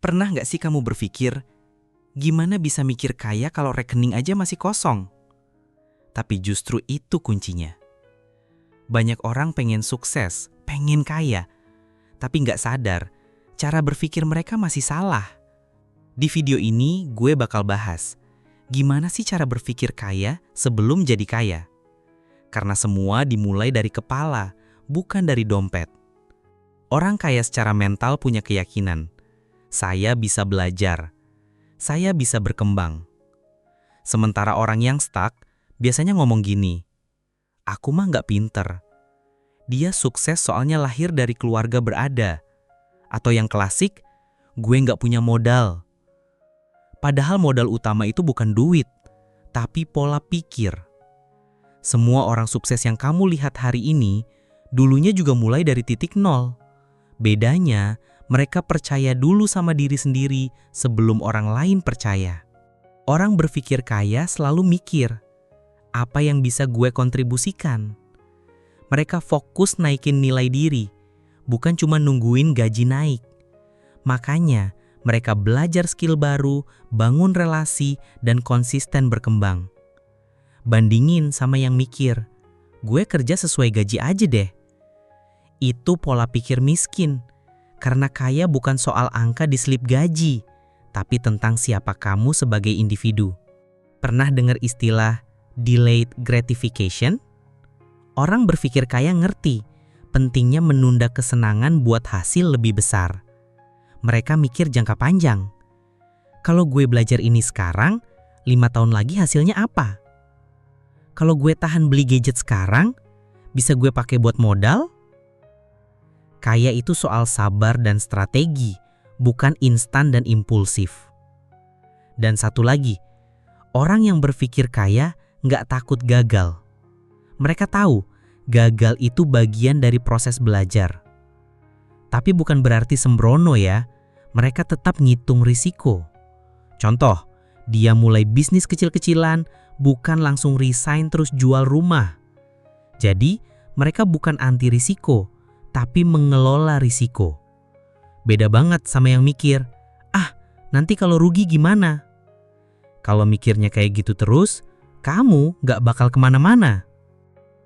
Pernah nggak sih kamu berpikir, gimana bisa mikir kaya kalau rekening aja masih kosong? Tapi justru itu kuncinya. Banyak orang pengen sukses, pengen kaya, tapi nggak sadar cara berpikir mereka masih salah. Di video ini gue bakal bahas, gimana sih cara berpikir kaya sebelum jadi kaya? Karena semua dimulai dari kepala, bukan dari dompet. Orang kaya secara mental punya keyakinan, saya bisa belajar, saya bisa berkembang. Sementara orang yang stuck biasanya ngomong gini, aku mah nggak pinter. Dia sukses soalnya lahir dari keluarga berada. Atau yang klasik, gue nggak punya modal. Padahal modal utama itu bukan duit, tapi pola pikir. Semua orang sukses yang kamu lihat hari ini, dulunya juga mulai dari titik nol. Bedanya, mereka percaya dulu sama diri sendiri sebelum orang lain percaya. Orang berpikir kaya selalu mikir, apa yang bisa gue kontribusikan? Mereka fokus naikin nilai diri, bukan cuma nungguin gaji naik. Makanya, mereka belajar skill baru, bangun relasi, dan konsisten berkembang. Bandingin sama yang mikir, gue kerja sesuai gaji aja deh. Itu pola pikir miskin, karena kaya bukan soal angka di slip gaji, tapi tentang siapa kamu sebagai individu. Pernah dengar istilah delayed gratification? Orang berpikir kaya ngerti pentingnya menunda kesenangan buat hasil lebih besar. Mereka mikir jangka panjang. Kalau gue belajar ini sekarang, 5 tahun lagi hasilnya apa? Kalau gue tahan beli gadget sekarang, bisa gue pakai buat modal? Kaya itu soal sabar dan strategi, bukan instan dan impulsif. Dan satu lagi, orang yang berpikir kaya nggak takut gagal. Mereka tahu, gagal itu bagian dari proses belajar. Tapi bukan berarti sembrono ya, mereka tetap ngitung risiko. Contoh, dia mulai bisnis kecil-kecilan, bukan langsung resign terus jual rumah. Jadi, mereka bukan anti risiko, tapi mengelola risiko. Beda banget sama yang mikir, nanti kalau rugi gimana? Kalau mikirnya kayak gitu terus, kamu gak bakal kemana-mana.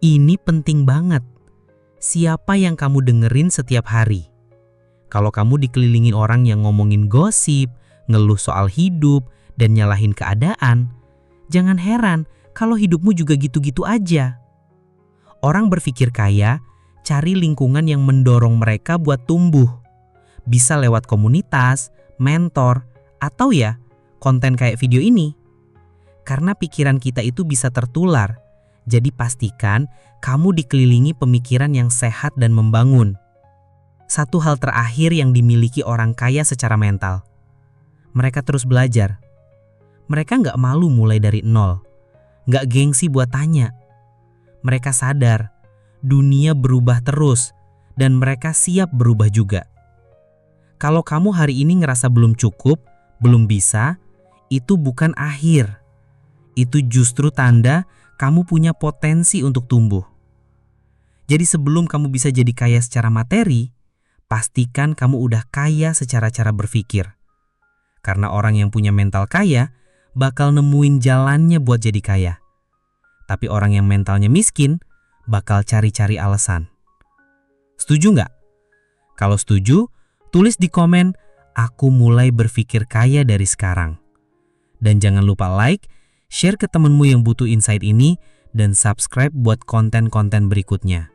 Ini penting banget. Siapa yang kamu dengerin setiap hari? Kalau kamu dikelilingi orang yang ngomongin gosip, ngeluh soal hidup, dan nyalahin keadaan, jangan heran kalau hidupmu juga gitu-gitu aja. Orang berpikir kaya, cari lingkungan yang mendorong mereka buat tumbuh. Bisa lewat komunitas, mentor, atau konten kayak video ini. Karena pikiran kita itu bisa tertular, jadi pastikan kamu dikelilingi pemikiran yang sehat dan membangun. Satu hal terakhir yang dimiliki orang kaya secara mental. Mereka terus belajar. Mereka nggak malu mulai dari nol. Nggak gengsi buat tanya. Mereka sadar, dunia berubah terus, dan mereka siap berubah juga. Kalau kamu hari ini ngerasa belum cukup, belum bisa, itu bukan akhir. Itu justru tanda kamu punya potensi untuk tumbuh. Jadi sebelum kamu bisa jadi kaya secara materi, pastikan kamu udah kaya secara cara berpikir. Karena orang yang punya mental kaya, bakal nemuin jalannya buat jadi kaya. Tapi orang yang mentalnya miskin, bakal cari-cari alasan. Setuju nggak? Kalau setuju, tulis di komen, aku mulai berpikir kaya dari sekarang. Dan jangan lupa like, share ke temenmu yang butuh insight ini, dan subscribe buat konten-konten berikutnya.